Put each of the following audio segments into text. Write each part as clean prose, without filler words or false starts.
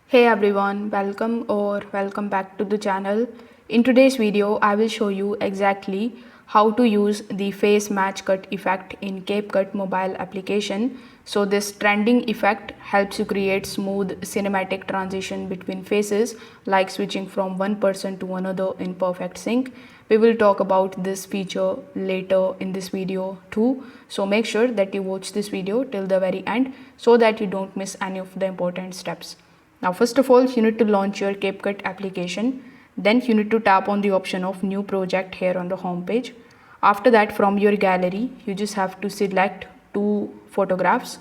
Hey everyone, welcome back to the channel. In today's video, I will show you exactly how to use the face match cut effect in CapCut mobile application. So this trending effect helps you create smooth cinematic transition between faces, like switching from one person to another in perfect sync. We will talk about this feature later in this video too. So make sure that you watch this video till the very end so that you don't miss any of the important steps. Now first of all, you need to launch your CapCut application. Then you need to tap on the option of new project here on the home page. After that, from your gallery, you just have to select two photographs.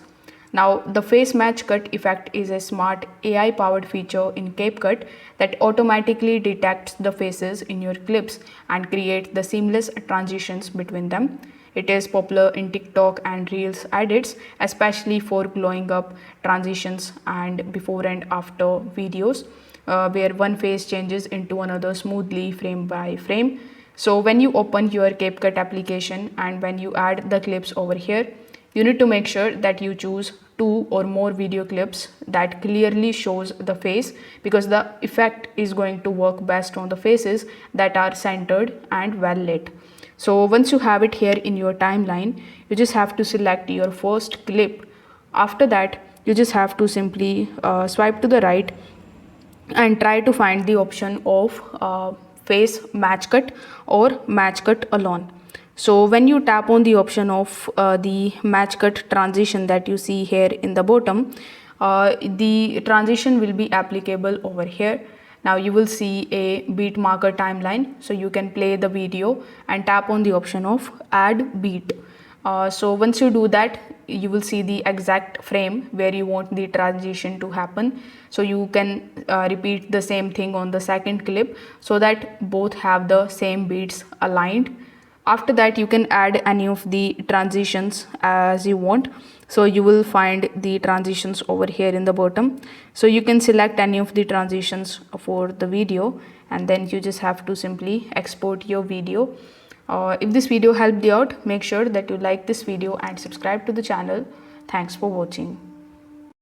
Now the face match cut effect is a smart AI powered feature in CapCut that automatically detects the faces in your clips and creates the seamless transitions between them. It is popular in TikTok and Reels edits, especially for glowing up transitions and before and after videos, where one face changes into another smoothly frame by frame. So when you open your CapCut application and when you add the clips over here, you need to make sure that you choose two or more video clips that clearly shows the face, because the effect is going to work best on the faces that are centered and well lit. So once you have it here in your timeline, you just have to select your first clip. After that, you just have to simply swipe to the right and try to find the option of face match cut or match cut alone. So when you tap on the option of the match cut transition that you see here in the bottom, the transition will be applicable over here. Now you will see a beat marker timeline, so you can play the video and tap on the option of add beat. So once you do that, you will see the exact frame where you want the transition to happen. So you can repeat the same thing on the second clip so that both have the same beats aligned. After that, you can add any of the transitions as you want. So you will find the transitions over here in the bottom. So you can select any of the transitions for the video, and then you just have to simply export your video. If this video helped you out, make sure that you like this video and subscribe to the channel. Thanks for watching.